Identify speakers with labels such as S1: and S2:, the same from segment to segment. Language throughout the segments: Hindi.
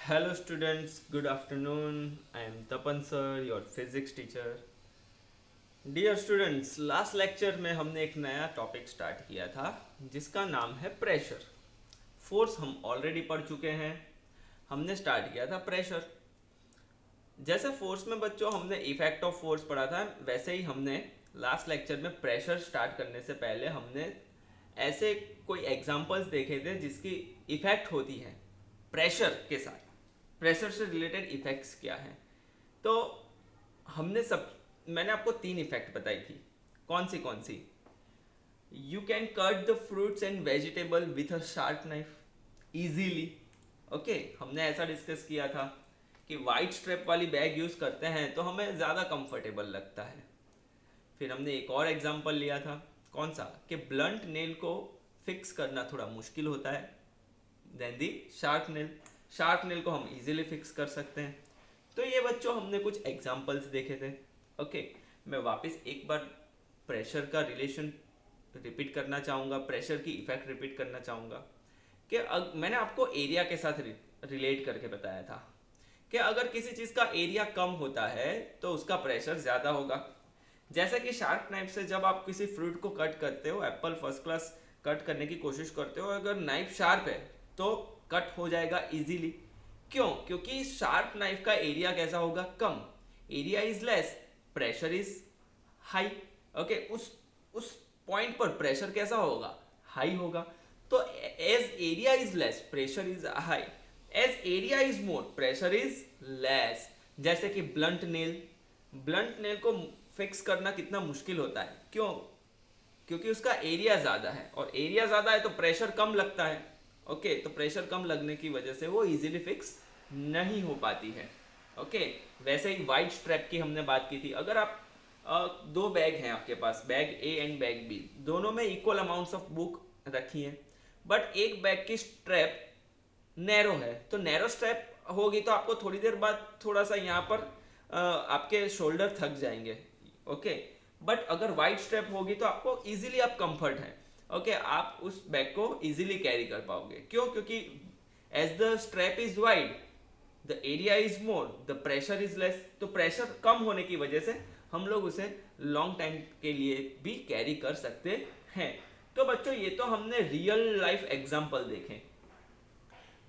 S1: Hello students, good afternoon. I am Tapan sir, your physics teacher. Dear students, last lecture में हमने एक नया टॉपिक स्टार्ट किया था जिसका नाम है प्रेशर। फोर्स हम ऑलरेडी पढ़ चुके हैं। हमने स्टार्ट किया था प्रेशर। जैसे फोर्स में बच्चों हमने इफेक्ट ऑफ फोर्स पढ़ा था, वैसे ही हमने लास्ट लेक्चर में प्रेशर स्टार्ट करने से पहले हमने ऐसे कोई एग्जांपल्स देखे थे जिसकी इफेक्ट होती है प्रेशर के साथ। प्रेशर से रिलेटेड इफेक्ट्स क्या हैं, तो हमने सब मैंने आपको तीन इफेक्ट बताई थी। कौन सी? You can cut the fruits and vegetable with a sharp knife easily. Okay, हमने ऐसा डिस्कस किया था कि वाइट स्ट्रैप वाली बैग यूज करते हैं तो हमें ज़्यादा कंफर्टेबल लगता है। फिर हमने एक और एग्जांपल लिया था, कौन सा, कि ब्लंट नेल को फिक्स करना थोड़ा मुश्किल होता है देन दी शार्प नेल। शार्प नेल को हम इजीली फिक्स कर सकते हैं। तो ये बच्चों हमने कुछ एग्जांपल्स देखे थे। ओके, मैं वापस एक बार प्रेशर का रिलेशन रिपीट करना चाहूँगा, प्रेशर की इफेक्ट रिपीट करना चाहूँगा कि मैंने आपको एरिया के साथ रिलेट करके बताया था कि अगर किसी चीज़ का एरिया कम होता है तो उसका प्रेशर ज़्यादा होगा। जैसे कि शार्प नाइफ से जब आप किसी फ्रूट को कट करते हो, एप्पल फर्स्ट क्लास कट करने की कोशिश करते हो, अगर नाइफ शार्प है तो कट हो जाएगा इजीली। क्यों? क्योंकि शार्प नाइफ का एरिया कैसा होगा, कम। Area is less, pressure is high. Okay, उस पॉइंट पर प्रेशर कैसा होगा, हाई होगा। तो as area is less pressure is high, as area is more pressure is less. जैसे कि ब्लंट नेल को फिक्स करना कितना मुश्किल होता है, क्यों? क्योंकि उसका एरिया ज़्यादा है, और एरिया ज़्यादा है तो प्रेशर कम लगता है। ओके, तो प्रेशर कम लगने की वजह से वो इजीली फिक्स नहीं हो पाती है। ओके, वैसे ही वाइट स्ट्रैप की हमने बात की थी। अगर आप दो बैग हैं आपके पास, bag A and bag B, दोनों में इक्वल अमाउंट्स ऑफ बुक रखी हैं, बट एक बैग की स्ट्रैप नैरो है, तो नैरो स्ट्रैप होगी तो आपको थोड़ी देर बाद थोड़ा सा यहाँ पर आपके शोल्डर थक जाएंगे। ओके, बट अगर वाइड स्ट्रैप होगी तो आपको इजीली आप कंफर्ट है। ओके, आप उस बैग को इजीली कैरी कर पाओगे। क्यों? क्योंकि as the strap is wide the area is more the pressure is less. तो प्रेशर कम होने की वजह से हम लोग उसे लॉन्ग टाइम के लिए भी कैरी कर सकते हैं। तो बच्चों, ये तो हमने रियल लाइफ एग्जांपल देखे।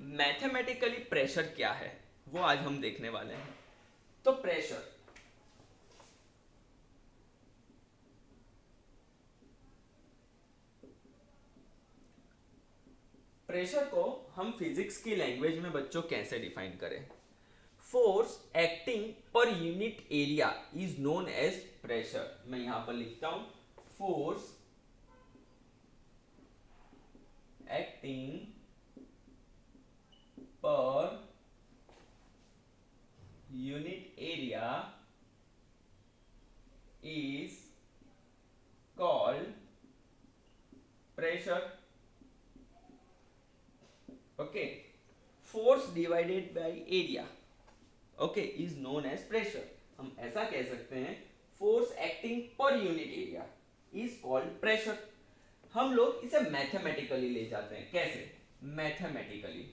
S1: मैथमेटिकली प्रेशर क्या है वो आज हम देखने वाले हैं। तो प्रेशर को हम फिजिक्स की लैंग्वेज में बच्चों कैसे डिफाइन करें? Force acting per unit area is known as pressure. मैं यहां पर लिखता हूं, force acting per unit area is called pressure. Okay, force divided by area okay is known as pressure. हम ऐसा कह सकते हैं, force acting per unit area is called pressure. हम लोग इसे मैथमेटिकली ले जाते हैं। कैसे? Mathematically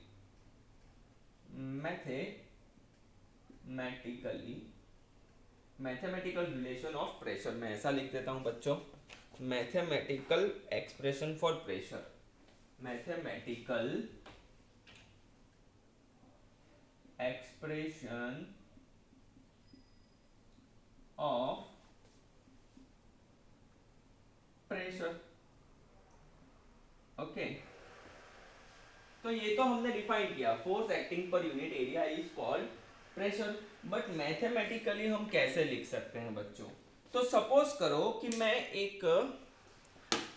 S1: mathematically mathematical relation of pressure में ऐसा लिख देता हूं बच्चों, mathematical expression for pressure. Mathematical expression of pressure. Okay, तो ये तो हमने डिफाइन किया, force acting per unit area is called pressure. But mathematically हम कैसे लिख सकते हैं बच्चों? तो सपोज करो कि मैं एक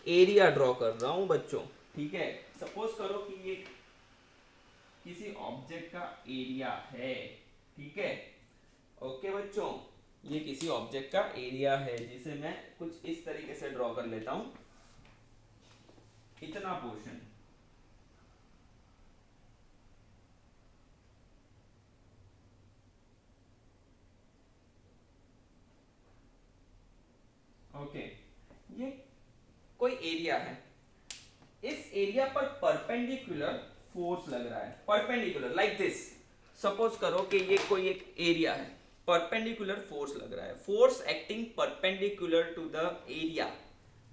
S1: एरिया ड्रॉ कर रहा हूं बच्चों। ठीक है, सपोज करो कि ये किसी ऑब्जेक्ट का एरिया है। ठीक है, ओके बच्चों, ये किसी ऑब्जेक्ट का एरिया है जिसे मैं कुछ इस तरीके से ड्रॉ कर लेता हूं, इतना पोर्शन। ओके, ये कोई एरिया है, इस एरिया पर परपेंडिकुलर फोर्स लग रहा है, परपेंडिकुलर लाइक दिस। सपोज करो कि ये कोई एक एरिया है, परपेंडिकुलर फोर्स लग रहा है, force acting perpendicular to the area.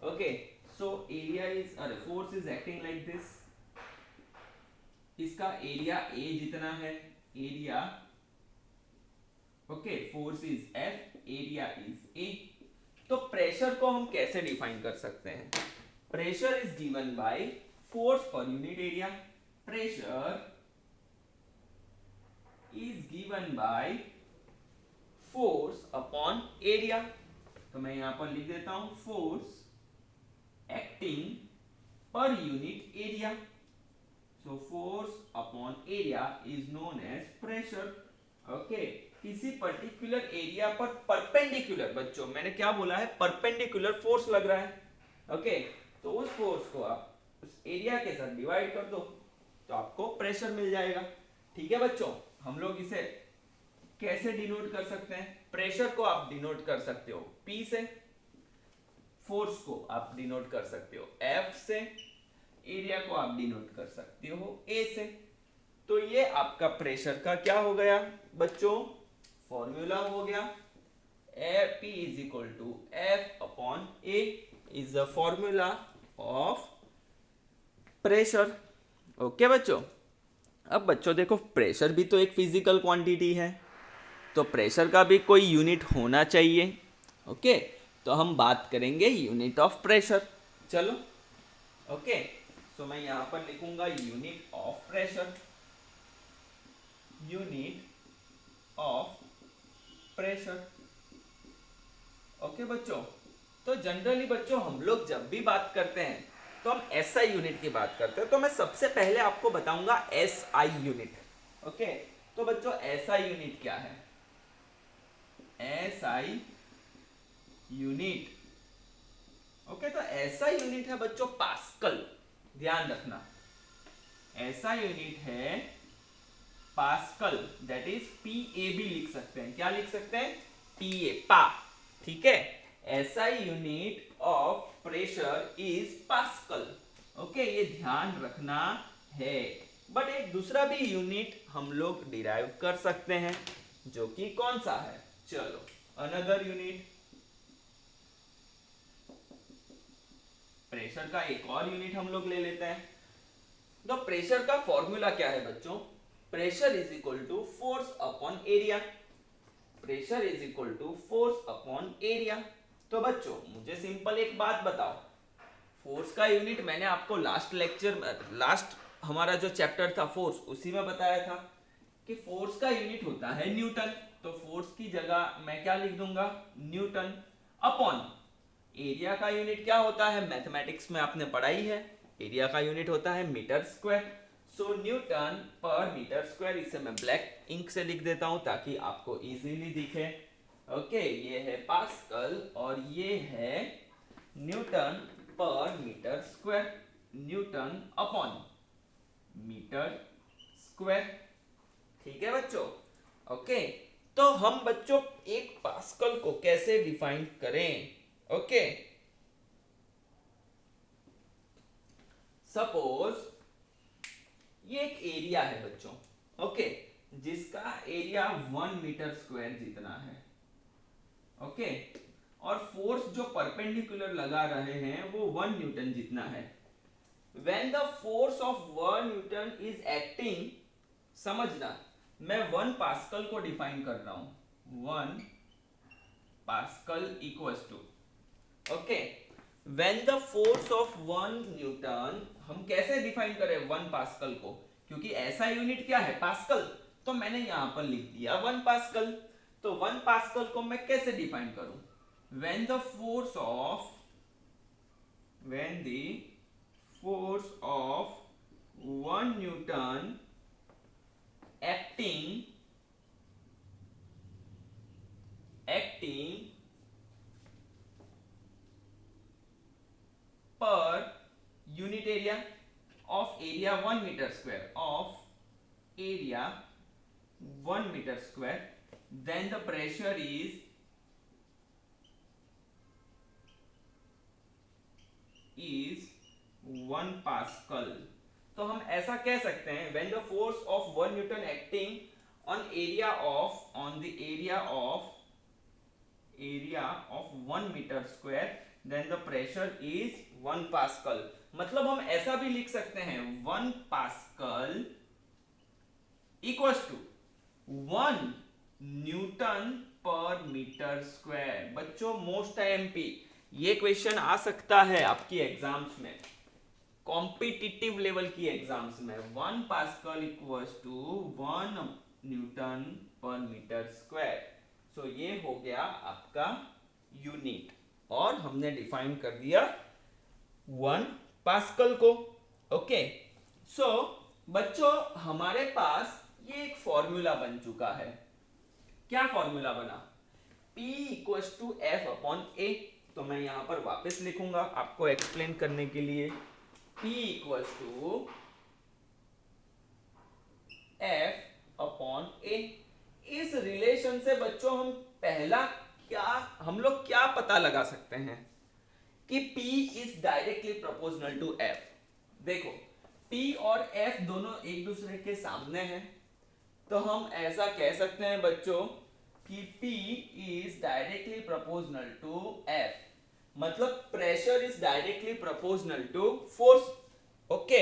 S1: Okay, so area is, अरे force is acting like this, इसका एरिया ए जितना है, area, okay, force is F, area is A. तो प्रेशर को हम कैसे डिफाइन कर सकते हैं? Pressure is given by force per unit area. Pressure is given by force upon area. तो मैं यहां पर लिख देता हूं force acting per unit area. So force upon area is known as pressure. Okay, किसी पर्टिकुलर एरिया पर परपेंडिकुलर, बच्चों मैंने क्या बोला है, परपेंडिकुलर फोर्स लग रहा है। ओके, तो उस फोर्स को आप उस एरिया के साथ डिवाइड कर दो तो आपको प्रेशर मिल जाएगा। ठीक है बच्चों, हम लोग इसे कैसे डिनोट कर सकते हैं? प्रेशर को आप डिनोट कर सकते हो P से, फोर्स को आप डिनोट कर सकते हो F से, एरिया को आप डिनोट कर सकते हो A से। तो ये आपका प्रेशर का क्या हो गया बच्चों? फॉर्मूला हो गया। P is equal to F upon A is the formula of pressure. Okay बच्चों, अब बच्चों देखो, प्रेशर भी तो एक फिजिकल क्वांटिटी है, तो प्रेशर का भी कोई यूनिट होना चाहिए। ओके, तो हम बात करेंगे यूनिट ऑफ प्रेशर। चलो, ओके, सो मैं यहां पर लिखूंगा unit of pressure, unit of pressure. Okay बच्चों, तो जनरली बच्चों हम लोग जब भी बात करते हैं तो हम एसआई यूनिट की बात करते हैं, तो मैं सबसे पहले आपको बताऊंगा एसआई यूनिट। ओके, तो बच्चों एसआई यूनिट क्या है? एसआई यूनिट, ओके, तो एसआई यूनिट है बच्चों पास्कल। ध्यान रखना, ऐसा यूनिट है पास्कल, दैट इज पीए भी लिख सकते हैं। क्या लिख सकते हैं? पीए, पा। ठीक है, SI unit of pressure is pascal. Okay, ये ध्यान रखना है। बट एक दूसरा भी यूनिट हम लोग डिराइव कर सकते हैं, जो कि कौन सा है? चलो, अनदर यूनिट, प्रेशर का एक और यूनिट हम लोग ले लेते हैं। तो प्रेशर का फॉर्मूला क्या है बच्चों? Pressure is equal to force upon area. Pressure is equal to force upon area. तो बच्चों मुझे सिंपल एक बात बताओ, फोर्स का यूनिट मैंने आपको लास्ट हमारा जो चैप्टर था फोर्स, उसी में बताया था कि फोर्स का यूनिट होता है न्यूटन। तो फोर्स की जगह मैं क्या लिख दूंगा? न्यूटन। अपॉन एरिया का यूनिट क्या होता है? मैथमेटिक्स में आपने पढ़ाई है, एरिया का यूनिट होता है metre square. So newton per metre square, इसे मैं ब्लैक इंक से लिख देता हूं ताकि आपको इजीली दिखे। ओके, ये है पास्कल और ये है newton per metre square, newton upon metre square. ठीक है बच्चों? ओके, तो हम बच्चों एक पास्कल को कैसे डिफाइन करें? ओके, सपोज ये एक एरिया है बच्चों, ओके, जिसका एरिया 1 मीटर स्क्वायर जितना है। ओके, और फोर्स जो परपेंडिकुलर लगा रहे हैं वो 1 न्यूटन जितना है। When the force of 1 Newton is acting, समझना मैं 1 पास्कल को डिफाइन कर रहा हूं, 1 pascal equals to, okay, when the force of 1 newton, हम कैसे डिफाइन करें 1 पास्कल को? क्योंकि ऐसा यूनिट क्या है? पास्कल। तो मैंने यहां पर लिख दिया 1 पास्कल। तो 1 पास्कल को मैं कैसे डिफाइन करूं? When the force of, when the force of 1 Newton acting per unit area of area 1 meter square, of area 1 meter square, then the pressure is 1 pascal। तो हम ऐसा कह सकते हैं, when the force of 1 newton acting on the area of 1 meter square, then the pressure is 1 pascal. मतलब हम ऐसा भी लिख सकते हैं 1 pascal equals to 1 Newton per metre square. बच्चों मोस्ट आईएमपी ये क्वेश्चन आ सकता है आपकी एग्जाम्स में, कॉम्पिटिटिव लेवल की एग्जाम्स में. 1 pascal equals to 1 Newton per metre square. सो ये हो गया आपका यूनिट, और हमने डिफाइन कर दिया 1 पास्कल को. ओके, सो बच्चों हमारे पास ये एक फॉर्मूला बन चुका है. क्या फॉर्मूला बना? P equals to F upon A. तो मैं यहां पर वापस लिखूंगा आपको एक्सप्लेन करने के लिए. P equals to F upon A. इस रिलेशन से बच्चों हम लोग क्या पता लगा सकते हैं कि P is directly proportional to F. देखो P और F दोनों एक दूसरे के सामने हैं, तो हम ऐसा कह सकते हैं बच्चों कि P is directly proportional to F. मतलब pressure is directly proportional to force. Okay,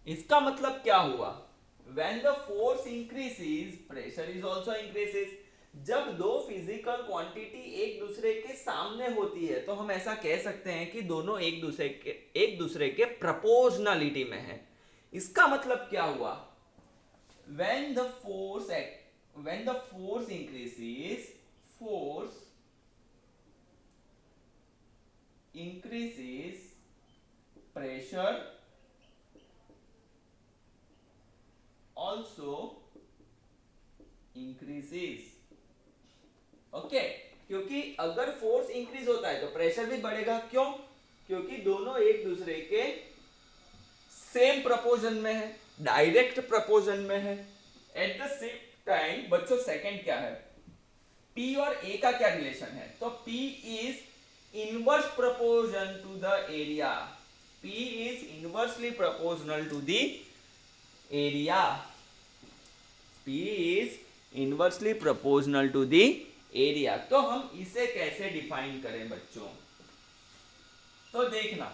S1: इसका मतलब क्या हुआ? When the force increases, pressure is also increases. जब दो फिजिकल क्वांटिटी एक दूसरे के सामने होती है तो हम ऐसा कह सकते हैं कि दोनों एक दूसरे के प्रोपोर्शनलिटी में है. इसका मतलब क्या हुआ? When the force increases, pressure also increases. Okay, क्योंकि अगर फोर्स इंक्रीज होता है तो प्रेशर भी बढ़ेगा. क्यों? क्योंकि दोनों एक दूसरे के सेम प्रोपोर्शन में है, डायरेक्ट प्रोपोर्शन में है. एट द सेम टाइम बच्चों सेकंड क्या है? P और A का क्या रिलेशन है? तो P is inverse proportion to the area. P is inversely proportional to the area. P is inversely proportional to the area. तो हम इसे कैसे डिफाइन करें बच्चों? तो देखना,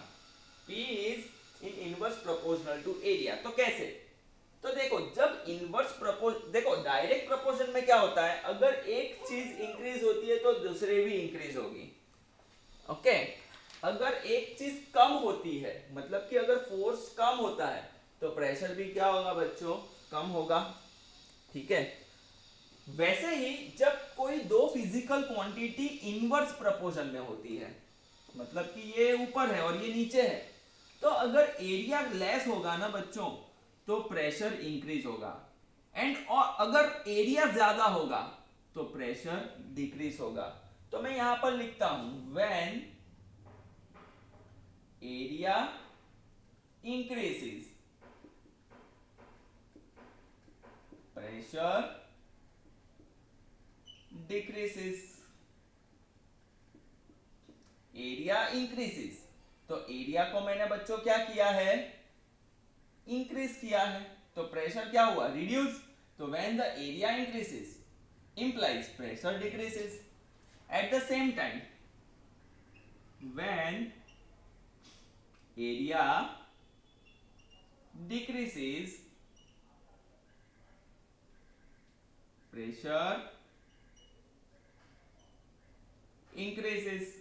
S1: P is in inverse proportional to area. तो कैसे? तो देखो, जब देखो डायरेक्ट प्रोपोर्शन में क्या होता है? अगर एक चीज इंक्रीज होती है तो दूसरी भी इंक्रीज होगी. ओके, अगर एक चीज कम होती है, मतलब कि अगर फोर्स कम होता है तो प्रेशर भी क्या होगा बच्चों? कम होगा. ठीक है, वैसे ही जब कोई दो फिजिकल क्वांटिटी इनवर्स प्रोपोर्शन में होती है, मतलब कि ये ऊपर है और ये नीचे है, तो अगर एरिया लेस होगा ना बच्चों तो प्रेशर इंक्रीज होगा, और अगर एरिया ज्यादा होगा तो प्रेशर डिक्रीज होगा. तो मैं यहां पर लिखता हूं when area increases pressure decreases. Area increases, तो एरिया को मैंने बच्चों क्या किया है? इंक्रीज किया है. तो प्रेशर क्या हुआ? रिड्यूस. तो when the area increases implies pressure decreases. At the same time, when area decreases, pressure increases.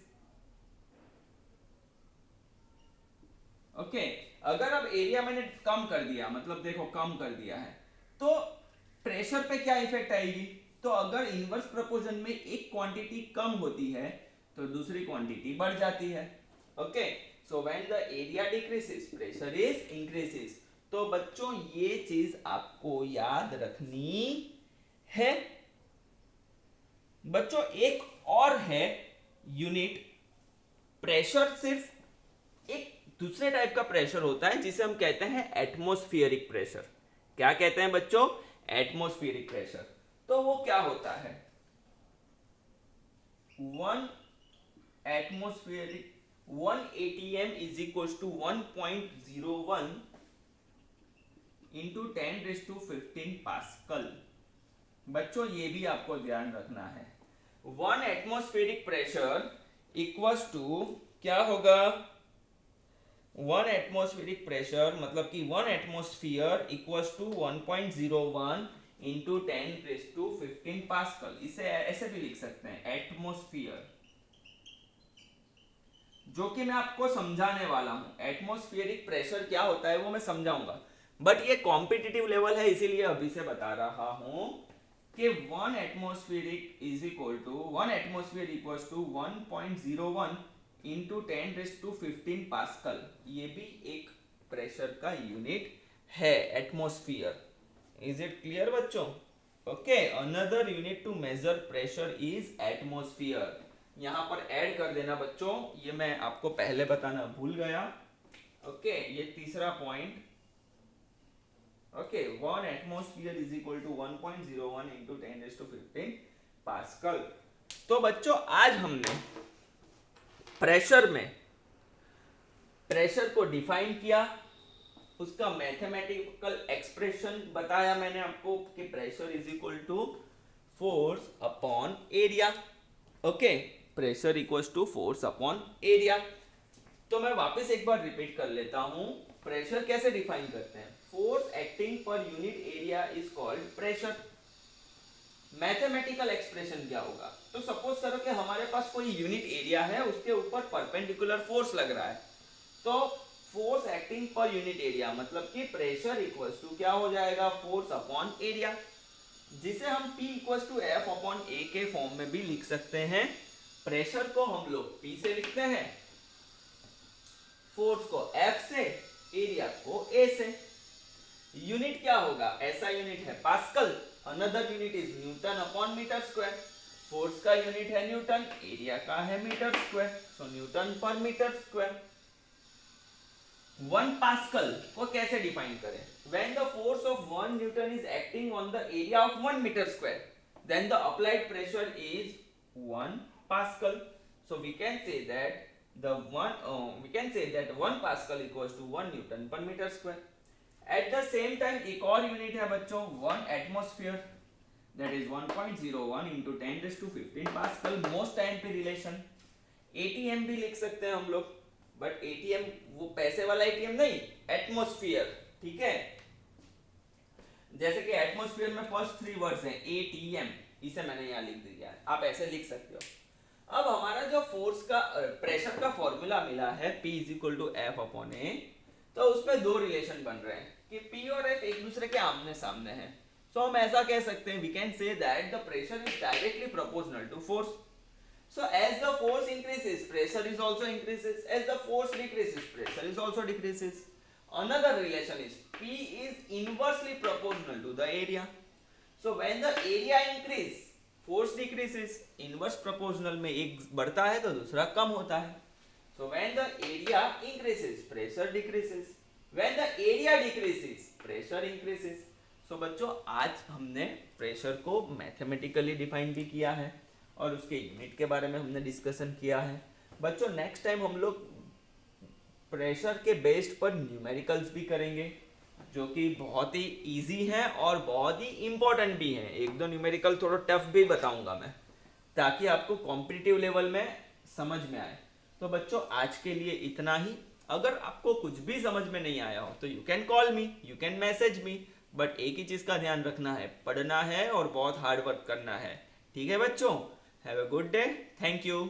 S1: Okay, अगर अब एरिया मैंने कम कर दिया, मतलब देखो कम कर दिया है, तो प्रेशर पे क्या इफेक्ट आएगी? तो अगर इनवर्स प्रोपोर्शन में एक क्वांटिटी कम होती है तो दूसरी क्वांटिटी बढ़ जाती है. Okay, so when the area decreases pressure is increases. तो बच्चों ये चीज आपको याद रखनी है. बच्चों एक और है यूनिट. प्रेशर सिर्फ एक दूसरे टाइप का प्रेशर होता है जिसे हम कहते हैं एटमॉस्फेरिक प्रेशर. क्या कहते हैं बच्चों? Atmospheric pressure. तो वो क्या होता है? 1 atmospheric 1 atm is equal to 1.01 into 10⁻15 pascal. बच्चों ये भी आपको ध्यान रखना है, 1 एटमॉस्फेरिक प्रेशर इक्वल्स टू क्या होगा, 1 एटमॉस्फेरिक प्रेशर मतलब कि 1 atmosphere equals to 1.01 into 10⁻15 pascal. इसे ऐसे भी लिख सकते हैं एटमॉस्फियर, जो कि मैं आपको समझाने वाला हूं। एटमॉस्फेरिक प्रेशर क्या होता है वो मैं समझाऊंगा, बट ये कॉम्पिटिटिव लेवल है इसीलिए अभी से बता रहा हूं कि 1 atmospheric is equal to 1 atmosphere equals to 1.01 into 10⁻15 pascal. ये भी एक प्रेशर का यूनिट है, एटमॉस्फियर। इज इट क्लियर बच्चों? Okay, another unit to measure pressure is atmosphere. यहां पर ऐड कर देना बच्चों, ये मैं आपको पहले बताना भूल गया। ओके, ये तीसरा point. Okay, 1 atmosphere is equal to 1.01 into 10⁻15 pascal. तो बच्चों आज हमने प्रेशर में प्रेशर को डिफाइन किया, उसका मैथमेटिकल एक्सप्रेशन बताया मैंने आपको कि pressure is equal to force upon area. Okay, pressure equals to force upon area. तो मैं वापस एक बार रिपीट कर लेता हूं, प्रेशर कैसे डिफाइन करते हैं, force acting per unit area is called pressure. Mathematical expression क्या होगा, तो सपोज करो कि हमारे पास कोई यूनिट एरिया है, उसके ऊपर परपेंडिकुलर फोर्स लग रहा है, तो force acting per unit area मतलब कि प्रेशर इक्वल्स टू क्या हो जाएगा, फोर्स अपॉन एरिया, जिसे हम P equals to F upon A के फॉर्म में भी लिख सकते हैं। प्रेशर को हम लोग P से लिखते हैं, फोर्स को F से, एरिया को A से। यूनिट क्या होगा, ऐसा यूनिट है pascal, another unit is newton upon metre square. Force का यूनिट है न्यूटन, एरिया का है metre square, so newton per metre square. 1 pascal को कैसे डिफाइन करें, when the force of 1 Newton is acting on the area of 1 meter square, then the applied pressure is 1 Pascal. So we can say that 1 Pascal equals to 1 Newton per meter square. At the same time एक और यूनिट है बच्चों 1 atmosphere, that is 1.01 into 10⁻15 pascal. Most time पे रिलेशन एटीएम भी लिख सकते हैं हम लोग, बट एटीएम वो पैसे वाला एटीएम नहीं, एटमॉस्फेयर, ठीक है। जैसे कि एटमॉस्फेयर में फर्स्ट 3 वर्ड्स हैं एटीएम, इसे मैंने यहाँ लिख दिया है, आप ऐसे लिख सकते हो। अब हमारा जो फोर्स का प्रेशर का फॉर्मूला मिला है P is equal to F upon A, तो उसमें 2 रिलेशन बन रहे हैं कि P और F एक दूसरे के आमने सामने हैं। सो हम ऐसा कह सकते हैं, we can say that the pressure is directly proportional to force. So as the force increases, pressure is also increases. As the force decreases, pressure is also decreases. Another relation is P is inversely proportional to the area. So when the area increase, force decreases. Inverse proportional में एक बढ़ता है तो दूसरा कम होता है. So when the area increases, pressure decreases. When the area decreases, pressure increases. So बच्चों आज हमने प्रेशर को मैथमेटिकली डिफाइन भी किया है और उसके यूनिट के बारे में हमने डिस्कशन किया है। बच्चों नेक्स्ट टाइम हम लोग प्रेशर के बेस्ड पर न्यूमेरिकल्स भी करेंगे, जो कि बहुत ही इजी हैं और बहुत ही इम्पोर्टेंट भी हैं। 1-2 न्यूमेरिकल थोड़ा टफ भी बताऊंगा मैं, ताकि आपको कॉम्पिटिटिव लेवल में समझ में आए। तो बच्चों आज के लिए इतना ही। अगर आपको कुछ भी समझ में नहीं आया हो तो you can call me, you can message me, but एक ही चीज़ का ध्यान रखना है, पढ़ना है और बहुत हार्ड वर्क करना है। ठीक है बच्चों, have a good day, thank you.